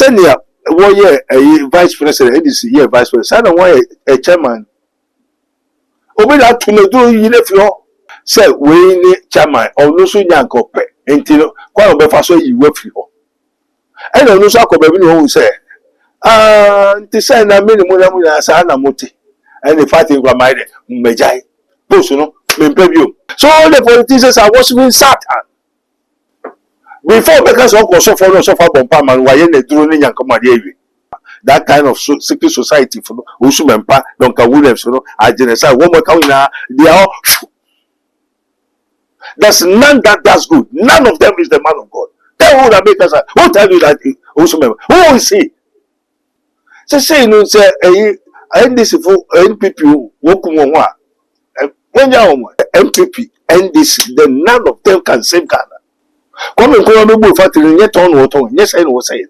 senior warrior a vice president, this year vice president, and why a chairman. Obi that to do you if you say we chairman or no so young copy until quite a better so you work for. And no so copy who say, to say na minimum as an moti and the fighting grandma Majai. Post no, so all the politicians are worshiping Satan. Before because of so far bomb why they drone and come that kind of secret society for Usumempa, Donka Williams, I genocide one more now, they are all. There's none that does good. None of them is the man of God. Tell who that make us who tell you that Usumempa? Who is he? So say no say and this for NPP Wokumwa. When you NPP and this, then none of them can save Ghana. Come and call me factory yet on yes, I was saying.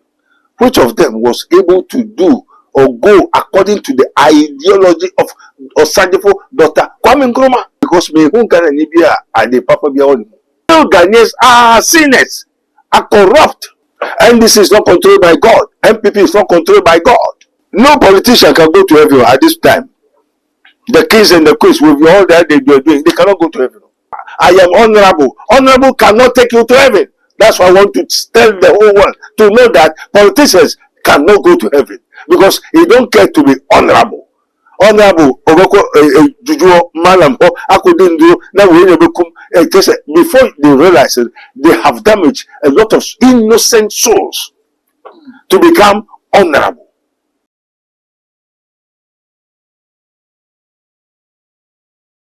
Which of them was able to do or go according to the ideology of Osadifo daughter Kwame Nkrumah? Because me who can Libya and the Papa Biaoni. All Ghanaians are sinners, are corrupt, and this is not controlled by God. NPP is not controlled by God. No politician can go to heaven at this time. The kings and the queens with all that they are doing, they cannot go to heaven. I am honorable. Honorable cannot take you to heaven. That's why I want to tell the whole world to know that politicians cannot go to heaven because they don't care to be honorable. Honorable, Juju, Malam, I couldn't do now. Before they realize it, they have damaged a lot of innocent souls to become honorable.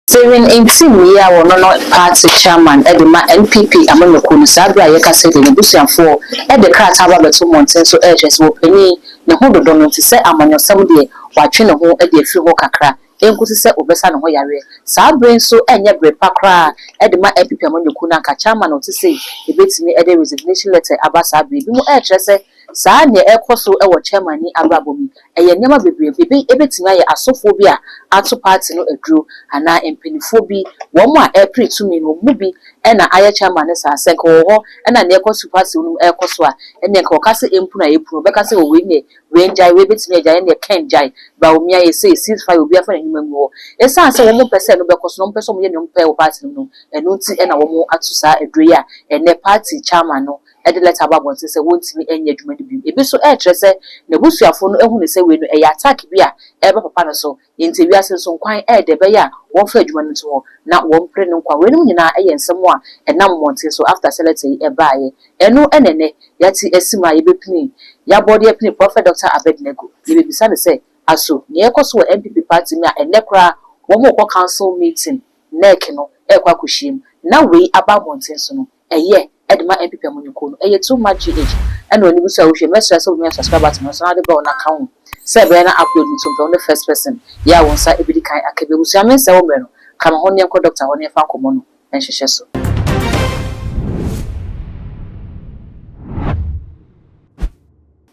Seven Ntim ya wono party chairman edema NPP among the Sabra Yaka said in the Bussian for at the crat have about 2 months so urges will penny the whole donut to say among your somebody watching a home at the few kakra. Enku se obesa no ho yare saa brain so enye brepa kra edema NPP among the kuna ka chairman o to say e betimi e resignation letter abasa bi mu e kire se saa ne ekoso e wo chairman ni abrabomi eye nyama bebrebe ebetimi aye asofo bi a ato party no aduro ana empenifo bi wo mo a april to me no mu bi e na aye chairman sa senko ho e na ne ekoso party no ekoso a ene ka okase empu na epu be ka se o we ne we njai we betimi ajai ne ken jai ba omi aye say ceasefire obi afa na nyumamu esan se wo mo pese no be koso no pese mo ye no pe o party no enu nti e na wo mo atu saa aduro a ene party chairman no e de letter about say wontimi enye adwuma de bi ebi so e kire se na busuafo no ehu ne se we no e attack bi a e be papa no so nti wi ase so kwan e de be ya won fa adwuma no to na won pre no kwa we no nyina e ye nsem a e nam monte so after select e baaye enu enene yati esima ye bepini ya body e pini prophet Dr. Abednego ye be bisa ne se aso ne ekoso NPP party me a enekra won mo council meeting nek no e kwa kushim na we aba monte so no eye edema NPP amunyuko no eye too much age and when you say we should message so we subscribe to so na de go na account say be na upload to on the first person ya won sa ebidi kan akabe busu amen say wo me no kama ho ne ko doctor ho ne fa komo no enhwehwe so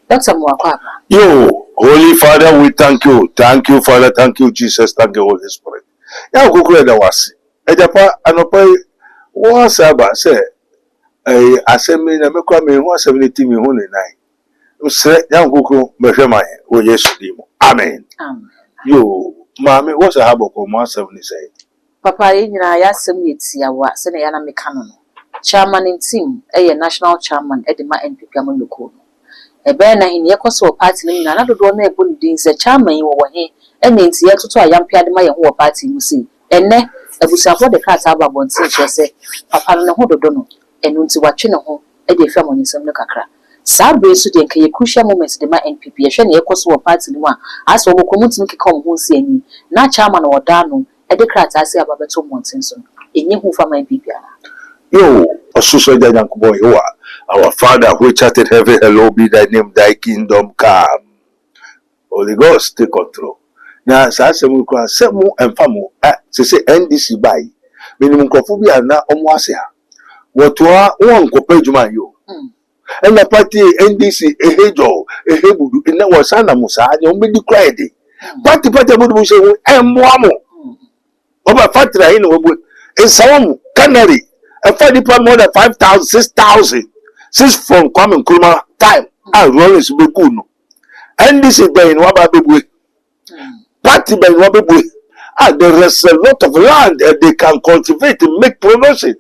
Dr. Mwakwa. Yo, Holy Father, we thank you. Thank you, Father. Thank you, Jesus. Thank you, Holy Spirit. Ya kukule da wasi. Ejapa anopa wa saba say asemi na mekwa me ho asemi ti me ho ne nai. Usre ya kukuru mehwe mai wo Yesu dimo. Amen. Amen. Yo, mami, what's a haboko mo asemi say? Papa nyina ya asemi etia wa se na ya na meka no. Chairman Ntim national chairman edema NPP amoloko. Ebe na hin yekoso party ni na dodo na ebo din se chairman wo he ene nti ye toto ayampe ade ma ye ho party mu si enne abusuafo de card aba bonti che se papa no ho dodo no enu nti watwe ne ho e de fam onyesam no kakra saa bre so de nke ye crucial moment de ma NPP ye hwe na yekoso party ni mu a aso wo komutimi keka ho nsi ani na chairman wo da no e de card ase aba beto monti so enye hu fam NPP ana Yo, Osuso Jankubo, our Father which art in heaven, hallowed be thy name, thy kingdom come. Holy Ghost, take control. Now, Sassemu, Semu, and Famu, to say NDC by minimum cophobia na omwasia. What one copejuma you. And the party NDC, a hejo, a hebudu, and that was Sana Musa, you only declared it. Party would say, and Mwamo. Over Fatra in Wood, and some Canary. A funny more than 5,000, 6,000 since from Kwame Nkrumah time. Ah, Lawrence Bekuno. And this is by Wababe. Party by Wababe. Ah, there is a lot of land that they can cultivate and make production,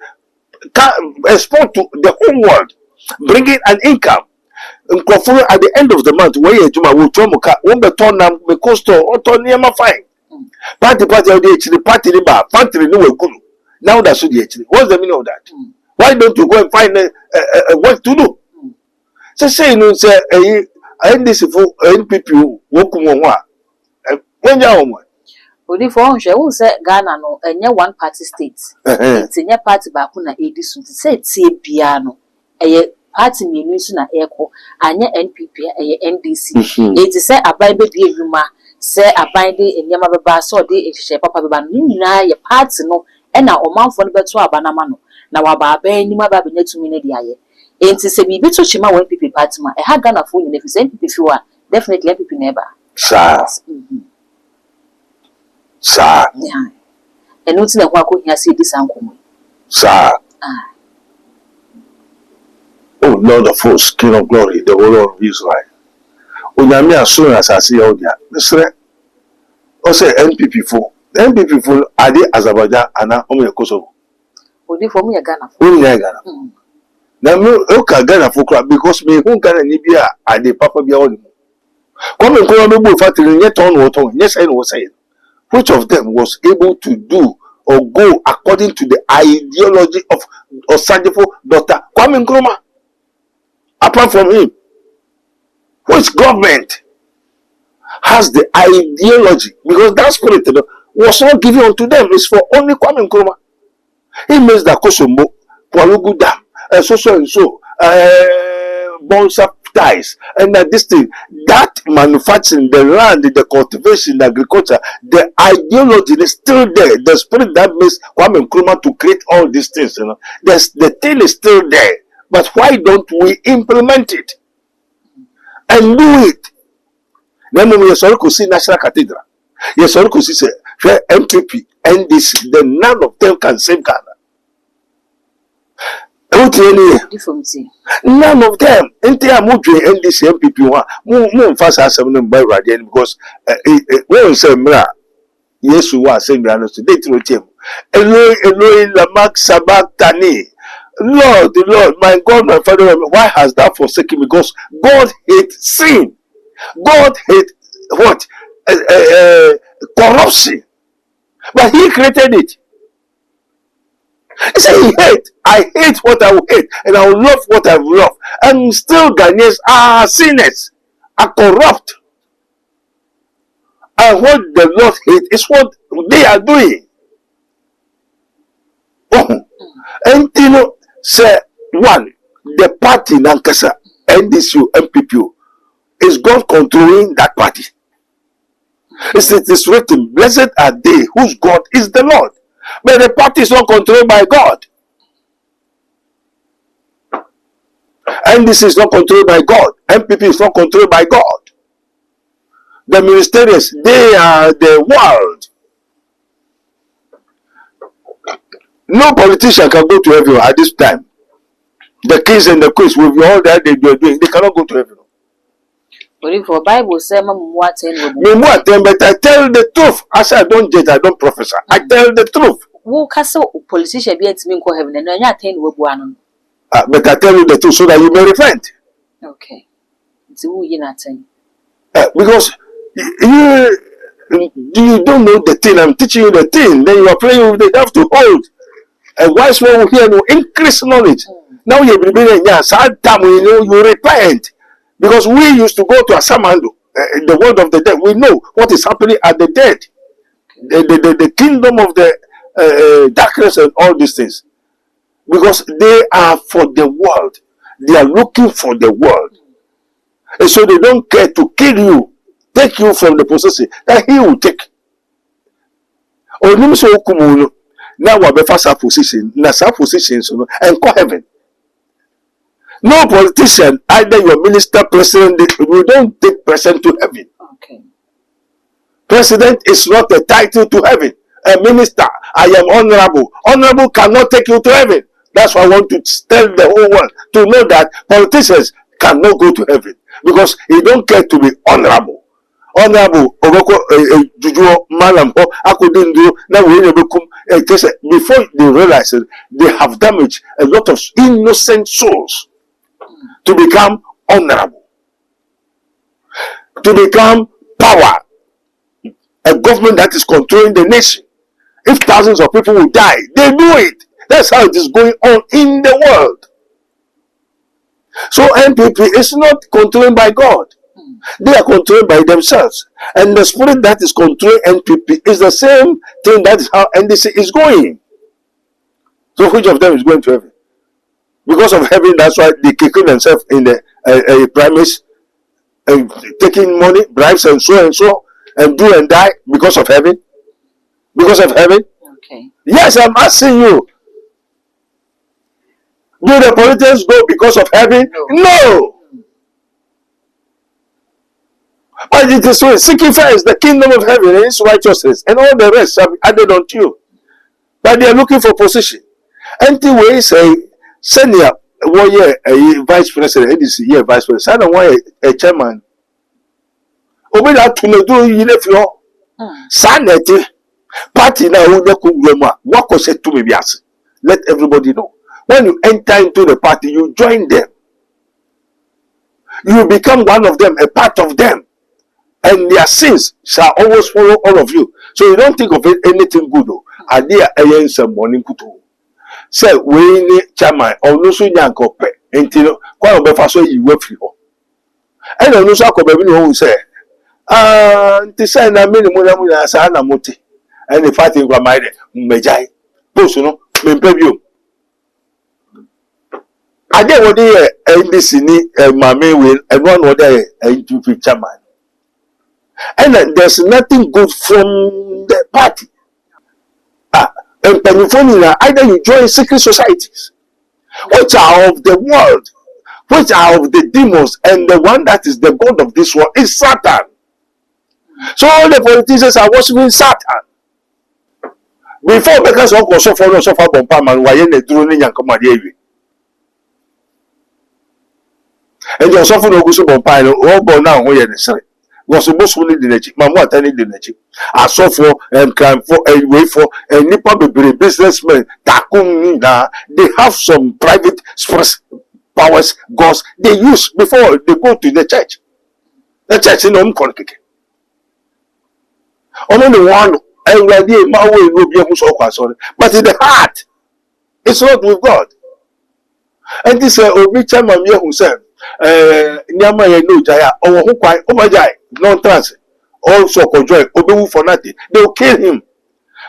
can export to the whole world, bringing an income. At the end of the month, where you will Tomoka, when the turn them, the cost or turn near my fine. Party of the party, party, no good. Now that's what what's the meaning of that? Why don't you go and find work to do? So say, you know, say, this for NPP, Wokumwa. When you're home. Only for who said Ghana no, and your one party state. It's in your party bakuna edison to say piano. A party means na echo, and your NPP, a NDC. It is said a Bible be yuma, say a binding in Yamaba, so they if she papa na your party no, and now a month for the better banamano. Now about Ben, you might have been to me. Ain't to say be better Shima when people party, I had Ghana phone if it's NPP if you are definitely NPP neighbor. Sir. Sir. Yeah. And what's the work you see this uncle? Sir. Oh Lord of hosts, King of glory, the whole of Israel. When as soon as I see all that, Mr. Also NPP for NPP for Adi Azerbaijan and Omo Kosovo. Only for me a Ghana. Only Ghana. Now me okay Ghana for crap because me who Ghana Nibia Adi Papa be all. Come and call me factory yet on what on. Yes, I was saying. Which of them was able to do or go according to the ideology of Osadifo daughter Kwame Nkrumah? Apart from him, which government has the ideology? Because that spirit was not given unto them. It's for only Kwame Nkrumah. He means that Kosombo, Kwalugu Dam, and so, Bonsa ties, and that this thing, that manufacturing, the land, the cultivation, the agriculture, the ideology is still there. The spirit that makes Kwame Nkrumah to create all these things, you know, the thing is still there. But why don't we implement it and do it? Then when you see National Cathedral, you see NTP, NDC, then none of them can save Ghana. None of them. NDC, NPP, one fast as them by Radian because when say Mra, yes, you are saying they throw him. Eloi, Lamak, Sabak, Tani. Lord, the Lord, my God, my Father, why has that forsaken me? Because God hates sin. God hates what? Corruption. But He created it. He said, I hate what I will hate, and I will love what I will love. And still Ghanaians are sinners, are corrupt. And what the Lord hates is what they are doing. And you know, say one, the party Nankasa, NDC, NPP, is God controlling that party. It is written, blessed are they whose God is the Lord. But the party is not controlled by God. NDC is not controlled by God. NPP is not controlled by God. The ministerials, they are the world. No politician can go to heaven at this time. The kings and the queens, with all that they are doing, they cannot go to heaven. But for Bible says, but I tell the truth. As I don't judge, I don't prophesy. I tell the truth. Who castle politician be at me go heaven and I attend with one. But I tell you the truth so that you may repent. Okay. It's who you not saying. Because you don't know the thing. I'm teaching you the thing. Then you are playing with the have to hold. A wise one will hear no increase knowledge. Now you're bringing sad time you repent. Because we used to go to Asamando, the world of the dead. We know what is happening at the dead. The kingdom of the darkness and all these things. Because they are for the world. They are looking for the world. And so they don't care to kill you, take you from the possession that He will take. Now we're fast our position, and call heaven. No politician, either your minister, president, we don't take president to heaven. Okay. President is not a title to heaven. A minister, I am honorable. Honorable cannot take you to heaven. That's why I want to tell the whole world to know that politicians cannot go to heaven because he don't care to be honorable. Honorable, Juju, Malam, or Akudindo, now we before they realize it, they have damaged a lot of innocent souls to become honorable, to become power, a government that is controlling the nation. If thousands of people will die, they do it. That's how it is going on in the world. So NPP is not controlled by God. They are controlled by themselves. And the spirit that is controlling NPP is the same thing. That is how NDC is going. So which of them is going to heaven? Because of heaven, that's why they kick themselves in the premise and taking money, bribes and so, and do and die because of heaven. Because of heaven? Okay. Yes, I'm asking you. Do the politicians go because of heaven? No. But it is so, seeking first the kingdom of heaven and its righteousness, and all the rest shall be added unto you. But they are looking for position. Anyway, say, senior, 1 year a vice president, NDC year vice president, and 1 year a chairman. Obi that to do you if you sanity party now what was said to me, yes. Let everybody know. When you enter into the party, you join them. You become one of them, a part of them. And their sins shall always follow all of you. So you don't think of it, anything good. Idea some morning kutu. Say we need chairman or no so yankope until quite a befaso you work for. And no so who say to say na many muna sana muti. And the fighting gramide mejai. Post no me I get what they in this Mame will and one other NPP chairman. And there's nothing good from the party. And Penifona, either you join secret societies, which are of the world, which are of the demons, and the one that is the God of this world is Satan. So all the politicians are worshiping Satan. Before because of so far Bompaman, why they droning and come and you're suffering no good Bompano, all born now, where you're the was supposed to need the nechi, Mamma attending the nechi. I saw for and crime for a way for a Nipa businessmen, Takum, they have some private powers, gods they use before they go to the church. The church in Omkonke. Only one, and idea, my way will be a sorry. But in the heart, it's not with God. And this Obi Chairman who said, Nyama no Jaya, or who quite Omajai, non trans, also conjoy, Obi for nothing. They will kill him.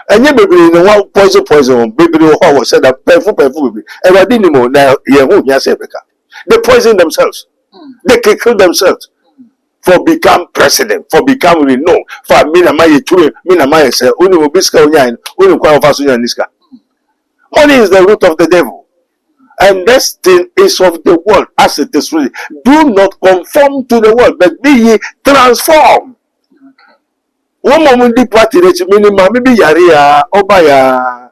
And you baby in one poison, baby who said that painful, and I didn't know now, they poison themselves, they kill themselves for become president, for become renowned, for Minamaya say, only Biska, only Quavasuya Niska. Money is the root of the devil. And this thing is of the world as it is really. Do not conform to the world, but be ye transformed. One moment the party that you mean, maybe Yaria, Obaya,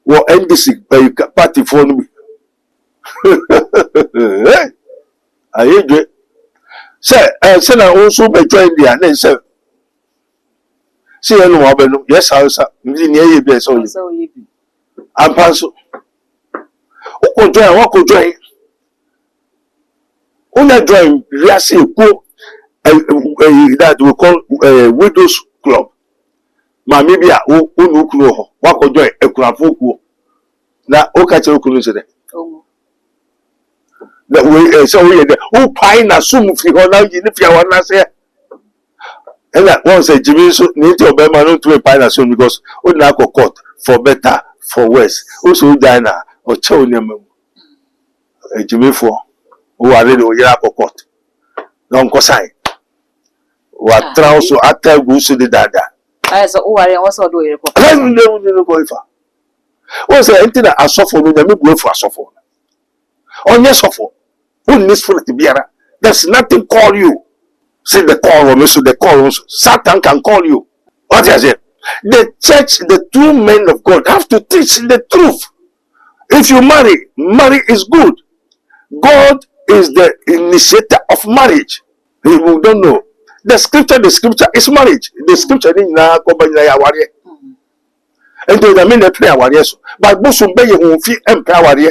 or NDC party for me. I hear it. Say, and I also be joined there, and then say, see, I know, yes, I was near you, so you. I'm Panso. Who could join? What could join? Only join. We are saying that we call widows club. Maybe who know what could join a club who now Okacho couldn't that we so we who pine assume if you now if you want to say and that one say Jimmy so need to obey man to pine assume because we now go court for better for worse also Diana or chow name Jimmy for who are ready to hear court don't go sign what trouser after goose to the dada so who are also doing what's the anything that I suffer no me go for suffer on your suffer who needs for the beara there's nothing call you say the call or so the call Satan can call you what is it the church the true men of God have to teach the truth. If you marry is good. God is the initiator of marriage. You don't know. The scripture is marriage. The scripture is na kombanya ya wari. And they mean the prayer wari so. But busum be ye hu fi empire wari.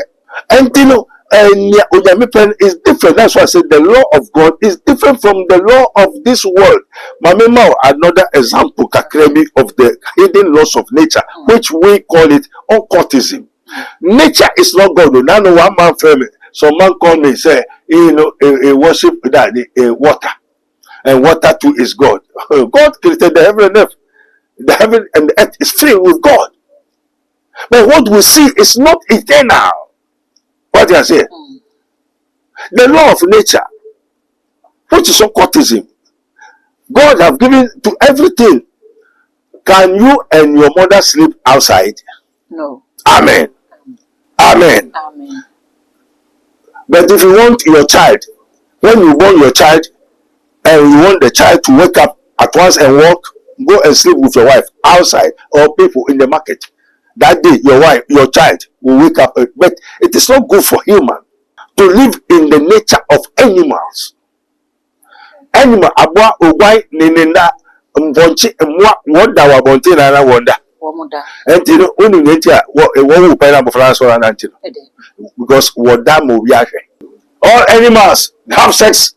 And you know, is different. That's why I said the law of God is different from the law of this world. Mamema, another example kakremi of the hidden laws of nature, which we call it occultism. Nature is not God. Now, no one man frame it. Some man call me say, you know, a worship that water, and water too is God. God created the heaven and earth. The heaven and the earth is filled with God. But what we see is not eternal. What do I say? The law of nature, which is occultism, God have given to everything. Can you and your mother sleep outside? No. Amen. Amen. Amen. But if you want your child, when you born your child, and you want the child to wake up at once and walk, go and sleep with your wife outside or people in the market. That day, your child will wake up. But it is not good for human to live in the nature of animals. Animal abwa ogwai ninenda mbonchi mwa wonda wa bonti na wonda. Womuda. Entino unu ntia wo pera bofra so na ntino. Because woda mo biahwe. All animals have sex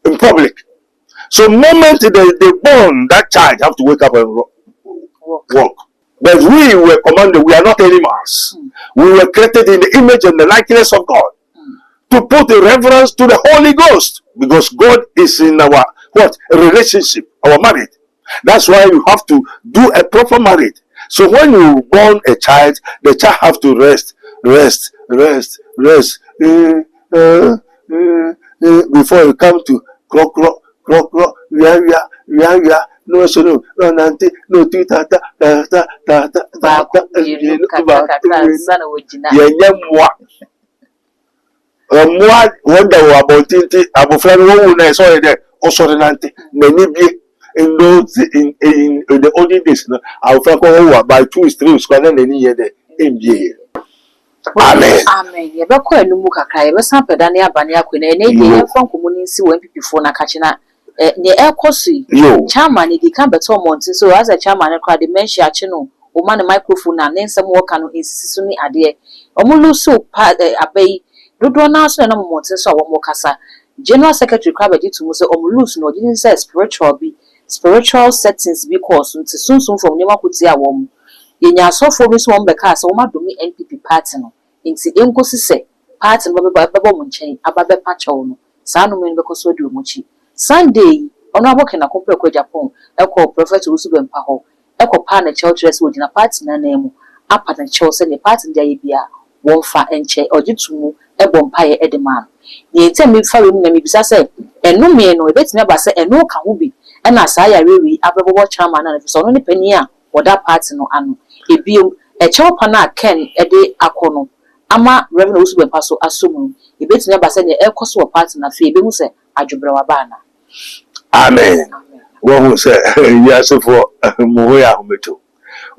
in public. So moment they born, that child have to wake up and walk. But we were commanded, we are not animals. We were created in the image and the likeness of God. To put a reverence to the Holy Ghost. Because God is in our relationship, our marriage. That's why you have to do a proper marriage. So when you born a child, the child have to rest. Before you come to clock, no so no nanti no tita mwa wonder about it abofra no na so there also nanti many be in those in the olden days no abofra ko by 2 streams kwa na ni ye there mbie. Amen. Amen. Ye be ko enu mu kakra ye be san peda ne abane akona ene ye yefan komunisi wo NPP fo na kachina ne ekosi chairman e di kan beto monti so as a chairman kwa de mention ache no o ma ne microphone na ne nsem wo ka no esisi ni ade omulu so pa abai dodo na so na monti so wo mo kasa general secretary kwa be ditu mu so omulu so no di say spiritual settings because nti sunsun from ne makuti a wo mo yenya asofo bi so wo be ka so wo ma domi NPP party no nti enkosi se party no bebo mo nchen ababe pa chewo no saa no men be ko so di omochi Sunday ono aboke na kompre kwa Japan eko prophet Usubempa ho eko pa na churches wo dina party na nemu apa na church se ne party ndia ye bia won fa enche ogitumu ebo mpa ye edema ye ntemi fa we na mi bisa se enu me no ebetimi aba se enu ka ho bi e na saa ya rewi abebo chairman na so no ne pani a woda party no ano ebiem e church na ken ede akono ama Reverend Usubempa so asomu ebetimi aba se ne ekoso wo party na fe ebehu se adwobra wa bana. Amen. Who say yes for Moya Humeto.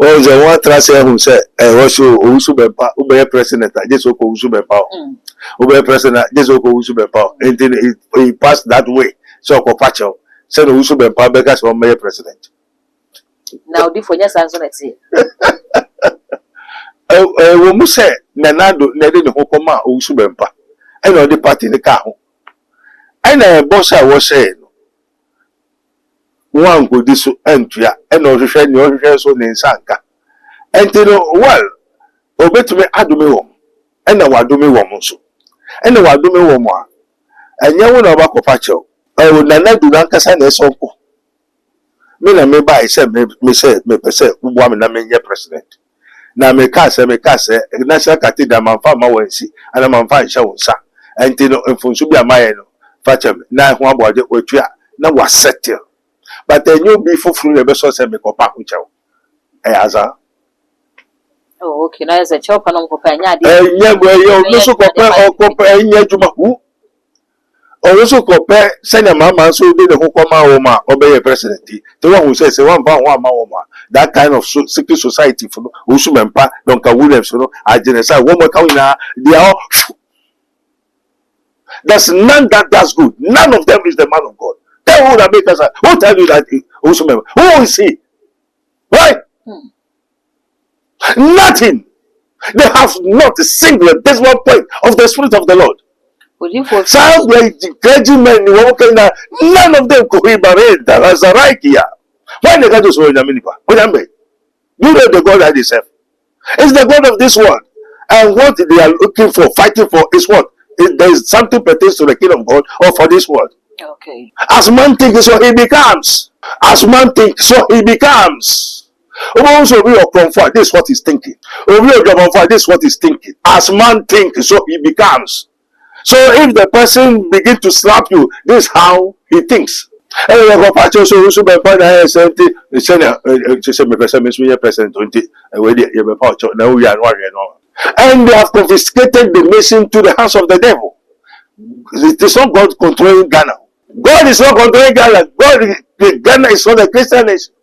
Oh, the one trust who say also Usubempa, Ube president, just Oko Usubempa. Ube president, just Oko Usubempa. And then he passed that way. So Copacho said Usubempa because one mayor president. Now, different yes, answer let's see. When we say Nanado, Nedin Hokoma, Usubempa, and on the party in the car. And a boss I was saying. One go this entria and no share no share so in sanka and you know well obey me adome wom and na wadome wom so and na wadome wom a anya won oba kopa chew o na na du nan kasa na esonko me na me buy say me say me pese ugwa me na me nye president na me ka say national cathedral man fa ma wansi ana man fa nhyɛ won sa and you know mfonso bi amaye no fa chem na ho abode otua na wa settle. But then you be for free, the best of me copa which aza. Oh, okay. Now, as a chopper, no company. Yeah, well, you also compare or compare in Yajumahu. Or also compare, send a mamma so did the Hokoma obey a president. The one who says 1 pound 1 mama. That kind of secret society for Usumempa, Donka Williams, you know, I didn't say woman coming now. They are There's none that does good. None of them is the man of God. Tell who that make us. Who tell you that? Who is he? Why? Nothing. They have not a single decimal point of the Spirit of the Lord. Some clergymen walking there, none of them could be married as a right here. Why they got to say in America? You know the God that they serve. It's the God of this world. And what they are looking for, fighting for, is what? There is something pertains to the kingdom of God or for this world. Okay. As man thinks, so he becomes. As man thinks, so he becomes. Also, we are comfort. This is what he's thinking. This is what he's thinking. As man thinks, so he becomes. So if the person begins to slap you, this is how he thinks. And they have confiscated the nation to the hands of the devil. It is not God controlling Ghana. God is not controlling Ghana. Ghana is not a Christian nation.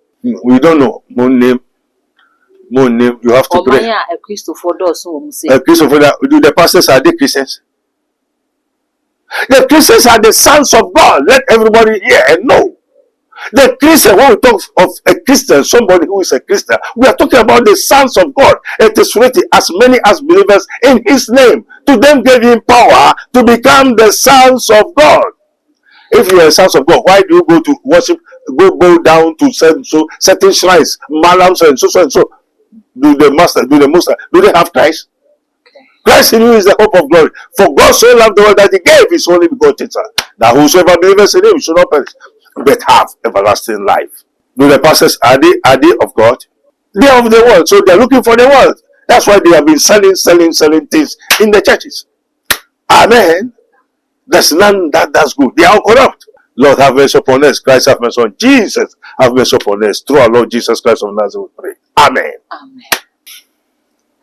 We don't know. More name. You have to pray. A Christopher, do the pastors are the Christians? The Christians are the sons of God. Let everybody hear and know. The Christian, when we talk of a Christian, somebody who is a Christian, we are talking about the sons of God. It is written, as many as believers in his name. To them gave him power to become the sons of God. If you are a sons of God, why do you go to worship, go down to certain shrines, malams and so and so? Do the master, do they have Christ? Christ in you is the hope of glory. For God so loved the world that he gave his only begotten Son, that whosoever believes in him should not perish, but have everlasting life. Do the pastors, are they of God? They are of the world, so they are looking for the world. That's why they have been selling things in the churches. Amen. There's none that does good. They are all corrupt. Lord, have mercy upon us. Christ, have mercy on Jesus. Have mercy upon us. Through our Lord Jesus Christ of Nazareth, we pray. Amen. Amen.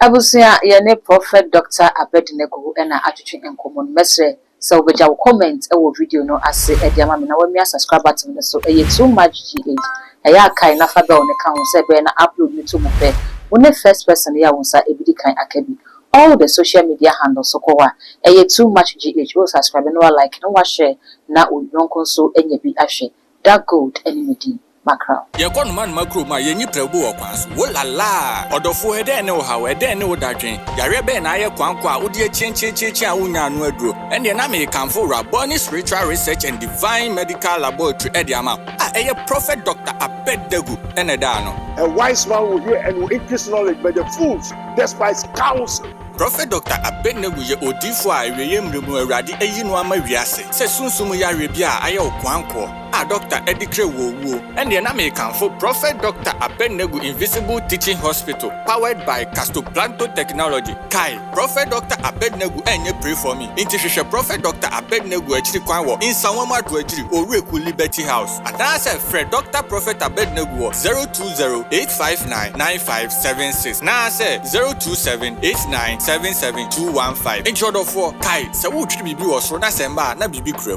Abusia yene Prophet Dr. Abednego ena atwetwe enkomon mesre so beja comment e wo video no ase e dia ma me na wa mi subscribe button no so e too much gh eya kai na fa be on kan se be na upload ni to mo pe one first person ya wonsa ebidi kan akabi all the social media handles so kwa e too much gh wo subscribe no like no wa share na oyonko so enya bi ahwe that gold enemy macro. Ye kon man macro ma ye nyiprebu okwanso. Wo la la. Odofo ede ne wo hawe ede ne wo dadwen. Yare be na ye kwankwa a wo de chenchecheche a wonya anu aduro. Ende na me kanfo Raboni Spiritual Research and Divine Medical Laboratory ede ama. Eye Prophet Dr. Abednego ene da no. A wise man will hear and will increase knowledge, but the fools despise counsel. Prophet Dr. Abednego ye odifo a eweye mremu awrade ayi no ama wiase. Se sunsumu ya rebia aye okwanko. Dr. Edikre Wowo and the name for Prophet Dr. Abednego Invisible Teaching Hospital, powered by Castoplanto Technology. Kai, Prophet Dr. Abednego and you pray for me. Intercession Prophet Dr. Abednego actually quite in Sawama to Oreku Liberty House. And I said Fred Dr. Prophet Abednego 020-859-9576. Now I said 027-8977-215. In short of 4, Kai, so would be was for Nasemba, na Bibi Crep.